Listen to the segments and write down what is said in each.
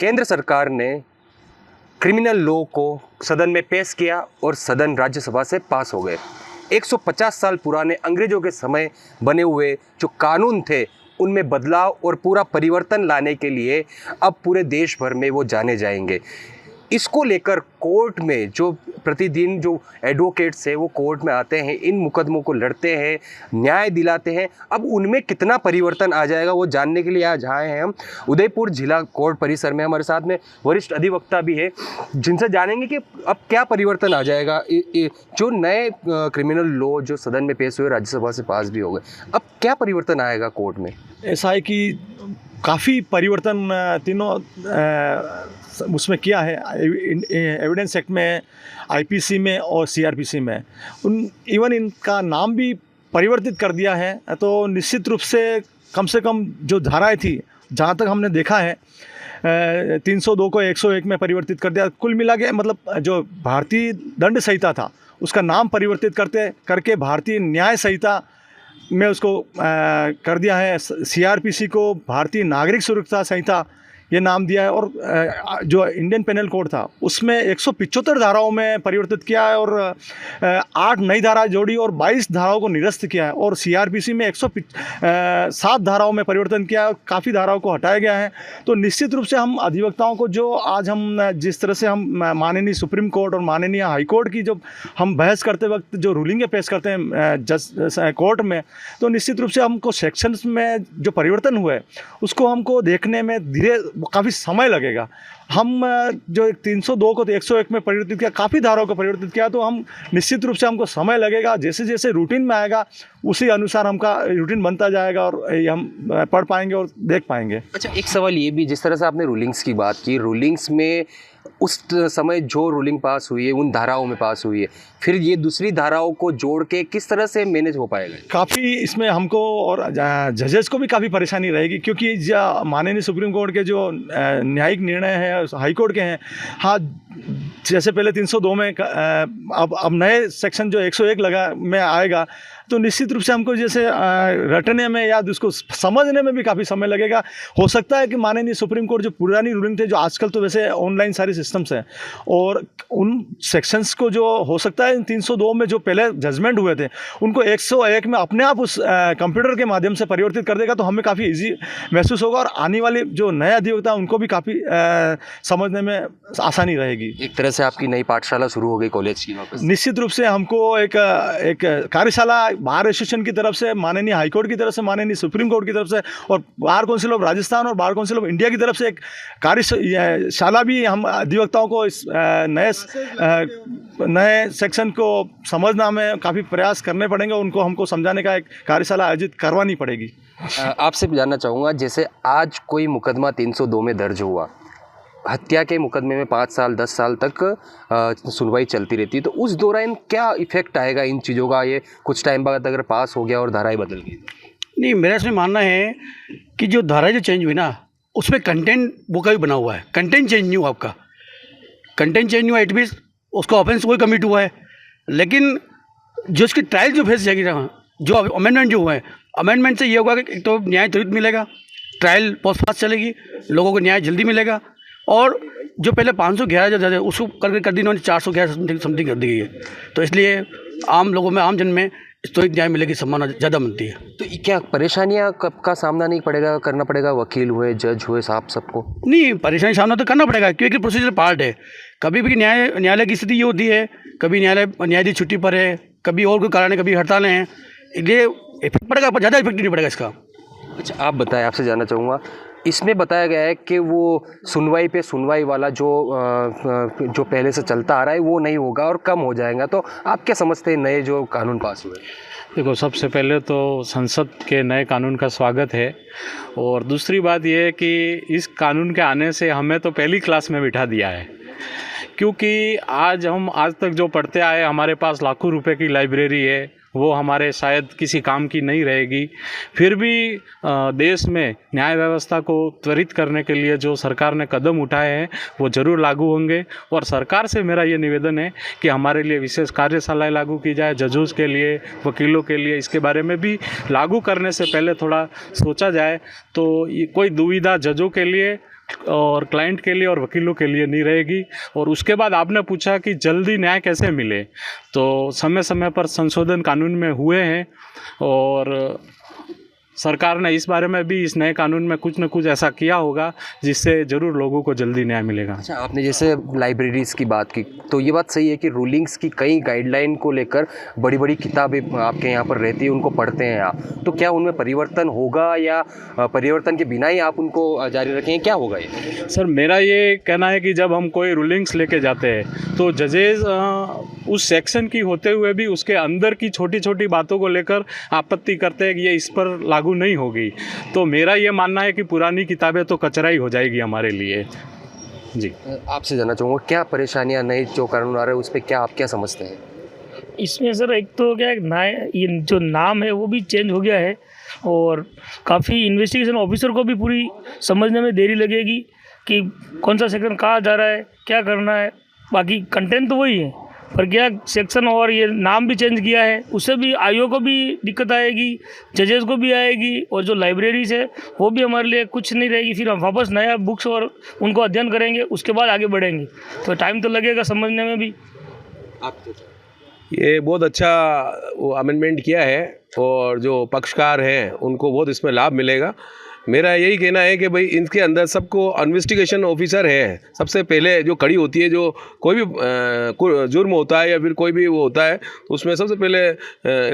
केंद्र सरकार ने क्रिमिनल लॉ को सदन में पेश किया और सदन राज्यसभा से पास हो गए। 150 साल पुराने अंग्रेजों के समय बने हुए जो कानून थे उनमें बदलाव और पूरा परिवर्तन लाने के लिए अब पूरे देश भर में वो जाने जाएंगे। इसको लेकर कोर्ट में जो प्रतिदिन जो एडवोकेट्स हैं वो कोर्ट में आते हैं, इन मुकदमों को लड़ते हैं, न्याय दिलाते हैं। अब उनमें कितना परिवर्तन आ जाएगा वो जानने के लिए आज आए हैं हम उदयपुर जिला कोर्ट परिसर में। हमारे साथ में वरिष्ठ अधिवक्ता भी है जिनसे जानेंगे कि अब क्या परिवर्तन आ जाएगा। जो नए क्रिमिनल लॉ जो सदन में पेश हुए, राज्यसभा से पास भी हो गए, अब क्या परिवर्तन आएगा कोर्ट में? ऐसा है कि काफ़ी परिवर्तन तीनों उसमें किया है, एविडेंस एक्ट में, आईपीसी में और सीआरपीसी में। इवन इनका नाम भी परिवर्तित कर दिया है। तो निश्चित रूप से कम जो धाराएं थी, जहाँ तक हमने देखा है 302 को 101 में परिवर्तित कर दिया। कुल मिला के मतलब जो भारतीय दंड संहिता था उसका नाम परिवर्तित करके भारतीय न्याय संहिता में उसको कर दिया है। सीआरपीसी को भारतीय नागरिक सुरक्षा संहिता ये नाम दिया है। और जो इंडियन पेनल कोड था उसमें 175 धाराओं में परिवर्तित किया है और 8 नई धारा जोड़ी और 22 धाराओं को निरस्त किया है। और सीआरपीसी में 107 धाराओं में परिवर्तन किया है, काफ़ी धाराओं को हटाया गया है। तो निश्चित रूप से हम अधिवक्ताओं को जो आज हम जिस तरह से हम माननीय सुप्रीम कोर्ट और माननीय हाई कोर्ट की जो हम बहस करते वक्त जो रूलिंगें पेश करते हैं जज कोर्ट में, तो निश्चित रूप से हमको सेक्शंस में जो परिवर्तन हुए उसको हमको देखने में काफ़ी समय लगेगा। हम जो 302 को 101 में परिवर्तित किया, काफ़ी धाराओं को परिवर्तित किया, तो हम निश्चित रूप से हमको समय लगेगा। जैसे जैसे रूटीन में आएगा उसी अनुसार हमका रूटीन बनता जाएगा और हम पढ़ पाएंगे और देख पाएंगे। अच्छा, एक सवाल ये भी, जिस तरह से आपने रूलिंग्स की बात की, रूलिंग्स में उस समय जो रूलिंग पास हुई है उन धाराओं में पास हुई है, फिर ये दूसरी धाराओं को जोड़ के किस तरह से मैनेज हो पाएगा? काफ़ी इसमें हमको और जजेस को भी काफ़ी परेशानी रहेगी, क्योंकि माननीय सुप्रीम कोर्ट के जो न्यायिक निर्णय हैं, हाई कोर्ट के हैं, हाँ, जैसे पहले 302 में अब नए सेक्शन जो 101 में आएगा, तो निश्चित रूप से हमको जैसे रटने में या उसको समझने में भी काफ़ी समय लगेगा। हो सकता है कि माननीय सुप्रीम कोर्ट जो पुरानी रूलिंग थे, जो आजकल तो वैसे ऑनलाइन सारे सिस्टम्स हैं, और उन सेक्शंस को जो हो सकता है 302 में जो पहले जजमेंट हुए थे उनको 101 में अपने आप उस कंप्यूटर के माध्यम से परिवर्तित कर देगा। तो हमें काफ़ी ईजी महसूस होगा और आने वाले जो नए अधिवक्ता उनको भी काफ़ी समझने में आसानी रहेगी। एक तरह से आपकी नई पाठशाला शुरू हो गई कॉलेज की वापस। निश्चित रूप से हमको एक कार्यशाला बार एसोसिएशन की तरफ से, माननीय हाईकोर्ट की तरफ से, माननीय सुप्रीम कोर्ट की तरफ से और बार काउंसिल ऑफ राजस्थान और बार काउंसिल ऑफ इंडिया की तरफ से एक कार्यशाला भी हम अधिवक्ताओं को इस नए सेक्शन को समझना में काफ़ी प्रयास करने पड़ेंगे। उनको हमको समझाने का एक कार्यशाला आयोजित करवानी पड़ेगी। आपसे जानना चाहूँगा, जैसे आज कोई मुकदमा 302 में दर्ज हुआ, हत्या के मुकदमे में 5 साल 10 साल तक सुनवाई चलती रहती है, तो उस दौरान क्या इफेक्ट आएगा इन चीज़ों का? ये कुछ टाइम बाद अगर पास हो गया और धाराएं बदल गई? नहीं, मेरा इसमें मानना है कि जो धाराएं जो चेंज हुई ना, उसमें कंटेंट वो का भी बना हुआ है। कंटेंट चेंज नहीं हुआ, आपका कंटेंट चेंज नहीं हुआ, इट मीन्स उसका ऑफेंस कोई कमिट हुआ है, लेकिन जो उसकी ट्रायल जो फेस जाएगी ना, जो अमेंडमेंट जो हुआ है, अमेंडमेंट से ये होगा कि एक तो न्याय त्वरित मिलेगा, ट्रायल बहुत फास्ट चलेगी, लोगों को न्याय जल्दी मिलेगा, और जो पहले 511 जो जज है उसको कर दी इन्होंने 411 समथिंग कर दी गई है। तो इसलिए आम लोगों में, आम जन में त्वरित न्याय मिलेगी संभावना ज़्यादा बनती है। तो क्या परेशानियाँ का सामना नहीं करना पड़ेगा? वकील हुए, जज हुए, साहब सबको नहीं परेशानी सामना तो करना पड़ेगा, क्योंकि प्रोसीजर पार्ट है। कभी भी न्यायालय की स्थिति ये होती है, कभी न्यायाधीश छुट्टी पर है, कभी और कोई कारण है, कभी हड़तालें हैं, ये इफेक्ट पड़ेगा, पर ज़्यादा इफेक्ट नहीं पड़ेगा इसका। अच्छा, आप बताएं, आपसे जानना चाहूँगा, इसमें बताया गया है कि वो सुनवाई पे सुनवाई वाला जो पहले से चलता आ रहा है वो नहीं होगा और कम हो जाएगा, तो आप क्या समझते हैं नए जो कानून पास हुए? देखो, सबसे पहले तो संसद के नए कानून का स्वागत है, और दूसरी बात यह है कि इस कानून के आने से हमें तो पहली क्लास में बिठा दिया है, क्योंकि आज तक जो पढ़ते आए, हमारे पास लाखों रुपए की लाइब्रेरी है, वो हमारे शायद किसी काम की नहीं रहेगी। फिर भी देश में न्याय व्यवस्था को त्वरित करने के लिए जो सरकार ने कदम उठाए हैं वो ज़रूर लागू होंगे, और सरकार से मेरा ये निवेदन है कि हमारे लिए विशेष कार्यशालाएं लागू की जाए, जजों के लिए, वकीलों के लिए, इसके बारे में भी लागू करने से पहले थोड़ा सोचा जाए। तो ये कोई दुविधा जजों के लिए और क्लाइंट के लिए और वकीलों के लिए नहीं रहेगी। और उसके बाद आपने पूछा कि जल्दी न्याय कैसे मिले, तो समय समय पर संशोधन कानून में हुए हैं और सरकार ने इस बारे में भी इस नए कानून में कुछ न कुछ ऐसा किया होगा जिससे ज़रूर लोगों को जल्दी न्याय मिलेगा। अच्छा, आपने जैसे लाइब्रेरीज़ की बात की, तो ये बात सही है कि रूलिंग्स की कई गाइडलाइन को लेकर बड़ी बड़ी किताबें आपके यहाँ पर रहती है, उनको पढ़ते हैं आप, तो क्या उनमें परिवर्तन होगा या परिवर्तन के बिना ही आप उनको जारी रखेंगे, क्या होगा ये? सर, मेरा ये कहना है कि जब हम कोई रूलिंग्स लेके जाते हैं तो जजेज उस सेक्शन की होते हुए भी उसके अंदर की छोटी छोटी बातों को लेकर आपत्ति करते हैं कि ये इस पर लागू नहीं होगी। तो मेरा ये मानना है कि पुरानी किताबें तो कचरा ही हो जाएगी हमारे लिए। जी, आपसे जानना चाहूँगा, क्या परेशानियाँ नए जो कानून आ रहे हैं उस पर आप क्या समझते हैं? इसमें सर एक तो क्या है, ये जो नाम है वो भी चेंज हो गया है और काफ़ी इन्वेस्टिगेशन ऑफिसर को भी पूरी समझने में देरी लगेगी कि कौन सा सेक्शन कहाँ जा रहा है, क्या करना है। बाकी कंटेंट तो वही है, पर क्या सेक्शन और ये नाम भी चेंज किया है, उससे भी आईओ को भी दिक्कत आएगी, जजेस को भी आएगी और जो लाइब्रेरीज है वो भी हमारे लिए कुछ नहीं रहेगी। फिर हम वापस नया बुक्स और उनको अध्ययन करेंगे, उसके बाद आगे बढ़ेंगे, तो टाइम तो लगेगा समझने में भी। ये बहुत अच्छा वो अमेंडमेंट किया है और जो पक्षकार हैं उनको बहुत इसमें लाभ मिलेगा। मेरा यही कहना है कि भाई इनके अंदर सबको इन्वेस्टिगेशन ऑफिसर है, सबसे पहले जो खड़ी होती है, जो कोई भी जुर्म होता है या फिर कोई भी वो होता है तो उसमें सबसे पहले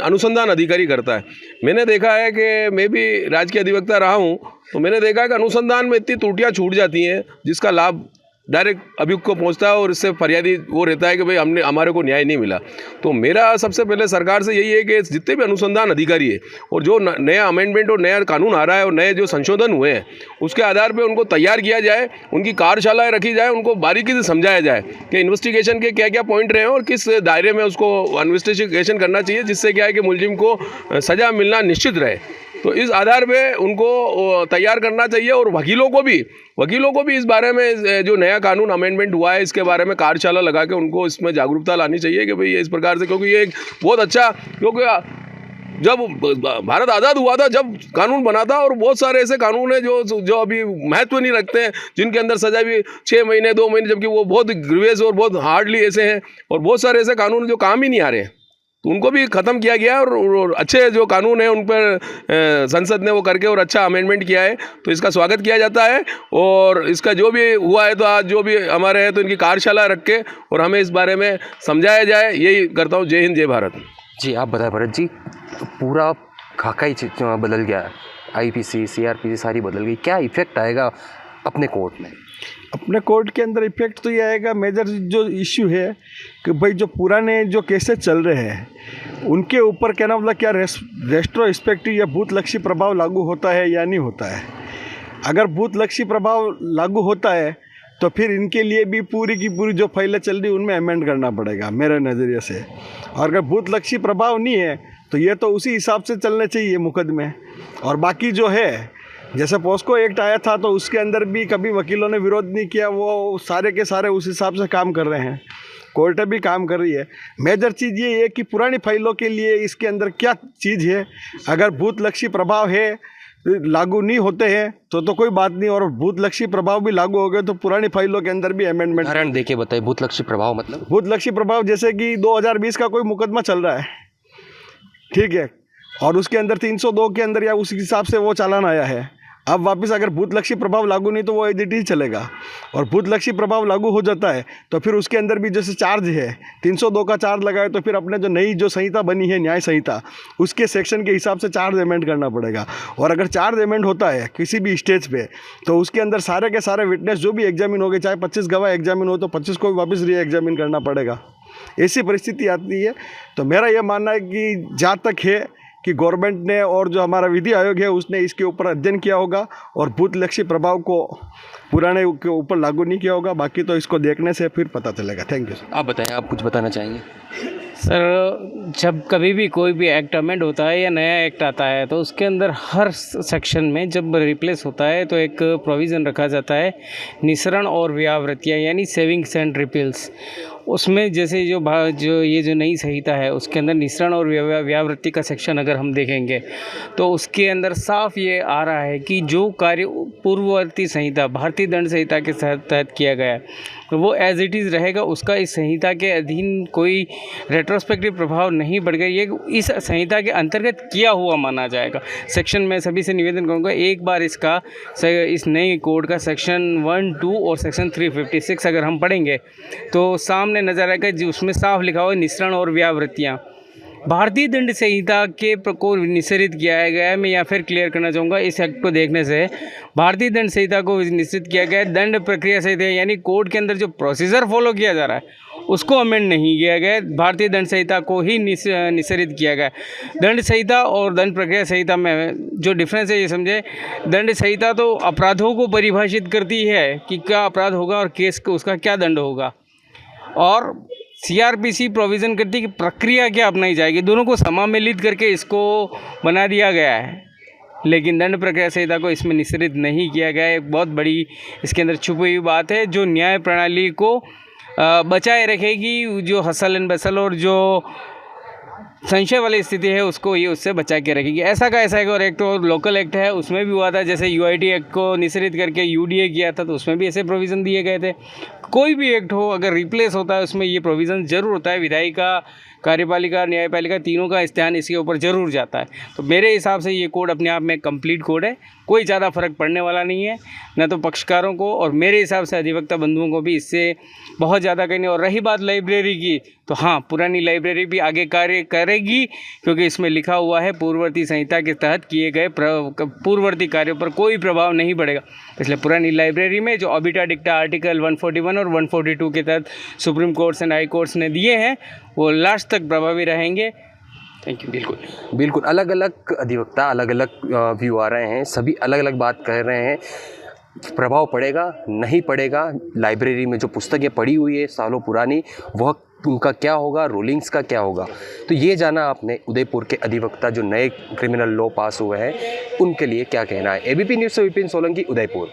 अनुसंधान अधिकारी करता है। मैंने देखा है कि मैं भी राजकीय अधिवक्ता रहा हूँ, तो मैंने देखा है कि अनुसंधान में इतनी त्रुटियाँ छूट जाती हैं जिसका लाभ डायरेक्ट अभियुक्त को पहुंचता है और इससे फरियादी वो रहता है कि भाई हमारे को न्याय नहीं मिला। तो मेरा सबसे पहले सरकार से यही है कि जितने भी अनुसंधान अधिकारी है और जो नया अमेंडमेंट और नया कानून आ रहा है और नए जो संशोधन हुए हैं उसके आधार पे उनको तैयार किया जाए, उनकी कार्यशालाएं रखी जाए, उनको बारीकी से समझाया जाए कि इन्वेस्टिगेशन के क्या क्या पॉइंट रहे हैं और किस दायरे में उसको इन्वेस्टिगेशन करना चाहिए, जिससे क्या है कि मुलजिम को सज़ा मिलना निश्चित रहे। तो इस आधार पे उनको तैयार करना चाहिए और वकीलों को भी इस बारे में जो नया कानून अमेंडमेंट हुआ है इसके बारे में कार्यशाला लगा के उनको इसमें जागरूकता लानी चाहिए कि भाई ये इस प्रकार से, क्योंकि ये एक बहुत अच्छा, क्योंकि जब भारत आज़ाद हुआ था जब कानून बना था और बहुत सारे ऐसे कानून हैं जो अभी महत्व नहीं रखते हैं, जिनके अंदर सज़ा भी 6 महीने 2 महीने, जबकि वो बहुत ग्रीवियस और बहुत हार्डली ऐसे हैं। और बहुत सारे ऐसे कानून जो काम ही नहीं आ रहे हैं, तो उनको भी ख़त्म किया गया और अच्छे जो कानून है उन पर संसद ने वो करके और अच्छा अमेंडमेंट किया है, तो इसका स्वागत किया जाता है। और इसका जो भी हुआ है तो आज जो भी हमारे हैं तो इनकी कार्यशाला रख के और हमें इस बारे में समझाया जाए, यही करता हूँ। जय हिंद, जय भारत। जी, आप बताएं भरत जी, पूरा खाका ही बदल गया है, आईपीसी सीआरपीसी सारी बदल गई, क्या इफेक्ट आएगा अपने कोर्ट में? अपने कोर्ट के अंदर इफेक्ट तो ये आएगा, मेजर जो इश्यू है कि भाई जो पुराने जो केसेस चल रहे हैं उनके ऊपर कहना मतलब क्या रेस्ट्रोस्पेक्टिव या बूथलक्षी प्रभाव लागू होता है या नहीं होता है। अगर बूथलक्षी प्रभाव लागू होता है तो फिर इनके लिए भी पूरी की पूरी जो फाइलें चल रही उनमें अमेंड करना पड़ेगा मेरे नज़रिए से। और अगर बूथलक्षी प्रभाव नहीं है तो ये तो उसी हिसाब से चलने चाहिए मुकदमे। और बाकी जो है, जैसे पॉस्को एक्ट आया था तो उसके अंदर भी कभी वकीलों ने विरोध नहीं किया, वो सारे के सारे उस हिसाब से काम कर रहे हैं, कोर्टें भी काम कर रही है। मेजर चीज़ ये है कि पुरानी फाइलों के लिए इसके अंदर क्या चीज़ है, अगर बूथलक्षी प्रभाव है लागू नहीं होते हैं तो कोई बात नहीं, और बूथलक्षी प्रभाव भी लागू हो गए तो पुरानी फाइलों के अंदर भी अमेंडमेंट। उदाहरण देके बताइए, बूथलक्षी प्रभाव मतलब? बूथलक्षी प्रभाव जैसे कि 2020 का कोई मुकदमा चल रहा है, ठीक है, और उसके अंदर 302 के अंदर या उस हिसाब से वो चालान आया है। अब वापस अगर बूथलक्षी प्रभाव लागू नहीं तो वो एडिट ही चलेगा, और बूथलक्षी प्रभाव लागू हो जाता है तो फिर उसके अंदर भी जैसे चार्ज है 302 का चार्ज लगाए तो फिर अपने जो नई जो संहिता बनी है न्याय संहिता उसके सेक्शन के हिसाब से चार्ज अमेंड करना पड़ेगा। और अगर चार्ज अमेंड होता है किसी भी स्टेज पे तो उसके अंदर सारे के सारे विटनेस जो भी एग्जामिन हो गए, चाहे 25 गवाह एग्जामिन हो तो 25 को भी वापस री एग्जामिन करना पड़ेगा। ऐसी परिस्थिति आती है। तो मेरा यह मानना है कि जहाँ तक है कि गवर्नमेंट ने और जो हमारा विधि आयोग है उसने इसके ऊपर अध्ययन किया होगा और बूथलक्षी प्रभाव को पुराने के ऊपर लागू नहीं किया होगा। बाकी तो इसको देखने से फिर पता चलेगा। Thank you. आप बताएं, आप कुछ बताना चाहेंगे? सर, जब कभी भी कोई भी एक्ट अमेंड होता है या नया एक्ट आता है तो उसके अंदर हर सेक्शन में जब रिप्लेस होता है तो एक प्रोविज़न रखा जाता है निःसरण और व्यावृत्तियाँ, यानी सेविंग्स एंड रिपील्स। उसमें जैसे जो ये जो नई संहिता है उसके अंदर निःसरण और व्यावृत्ति का सेक्शन अगर हम देखेंगे तो उसके अंदर साफ ये आ रहा है कि जो कार्य पूर्ववर्ती संहिता भारतीय दंड संहिता के तहत किया गया है तो वो एज इट इज़ रहेगा, उसका इस संहिता के अधीन कोई रेट्रोस्पेक्टिव प्रभाव नहीं बढ़ेगा, ये इस संहिता के अंतर्गत किया हुआ माना जाएगा। सेक्शन में सभी से निवेदन करूँगा एक बार इसका इस नए कोड का सेक्शन 1, 2 और सेक्शन 356 अगर हम पढ़ेंगे तो सामने नजर आएगा जी उसमें साफ लिखा हुआ है निःसरण और व्यावृत्तियाँ भारतीय दंड संहिता के को निस्सरित किया गया है। मैं यहाँ फिर क्लियर करना चाहूँगा इस एक्ट को देखने से भारतीय दंड संहिता को निश्चित किया गया है, दंड प्रक्रिया संहिता यानी कोर्ट के अंदर जो प्रोसीजर फॉलो किया जा रहा है उसको अमेंड नहीं किया गया, भारतीय दंड संहिता को ही निस्सरित किया गया। दंड संहिता और दंड प्रक्रिया संहिता में जो डिफरेंस है ये समझे, दंड संहिता तो अपराधों को परिभाषित करती है कि क्या अपराध होगा और केस को उसका क्या दंड होगा, और सीआरपीसी प्रोविज़न करती है कि प्रक्रिया क्या अपनाई जाएगी, दोनों को समामेलित करके इसको बना दिया गया है। लेकिन दंड प्रक्रिया संहिता को इसमें निस्सरित नहीं किया गया है। एक बहुत बड़ी इसके अंदर छुपी हुई बात है जो न्याय प्रणाली को बचाए रखेगी, जो हसल एंड बसल और जो संशय वाली स्थिति है उसको ये उससे बचा के रखेगी। ऐसा का ऐसा एक और एक्ट और लोकल एक्ट है उसमें भी हुआ था, जैसे यूआईटी एक्ट को निस्सरित करके यूडीए किया था तो उसमें भी ऐसे प्रोविज़न दिए गए थे। कोई भी एक्ट हो अगर रिप्लेस होता है उसमें ये प्रोविज़न ज़रूर होता है, विधायिका कार्यपालिका न्यायपालिका तीनों का ध्यान इसके ऊपर ज़रूर जाता है। तो मेरे हिसाब से ये कोड अपने आप में कंप्लीट कोड है, कोई ज़्यादा फर्क पड़ने वाला नहीं है, न तो पक्षकारों को और मेरे हिसाब से अधिवक्ता बंधुओं को भी इससे बहुत ज़्यादा करनी। और रही बात लाइब्रेरी की तो हाँ, पुरानी लाइब्रेरी भी आगे कार्य करेगी क्योंकि इसमें लिखा हुआ है पूर्ववर्ती संहिता के तहत किए गए पूर्ववर्ती कार्यों पर कोई प्रभाव नहीं पड़ेगा। इसलिए पुरानी लाइब्रेरी में जो ऑबिटा डिक्टा आर्टिकल 141 और 142 के तहत supreme courts and high courts ने दिए हैं वो लास्ट तक प्रभावी रहेंगे। Thank you. बिल्कुल अलग अलग अधिवक्ता अलग अलग व्यू आ रहे हैं, सभी अलग अलग बात कह रहे हैं। प्रभाव पड़ेगा नहीं पड़ेगा, लाइब्रेरी में जो पुस्तकें पड़ी हुई है सालों पुरानी वह उनका क्या होगा, रूलिंग्स का क्या होगा, तो ये जाना आपने उदयपुर के अधिवक्ता जो नए क्रिमिनल लॉ पास हुए हैं उनके लिए क्या कहना है। एबीपी न्यूज़ से विपिन सोलंकी, उदयपुर।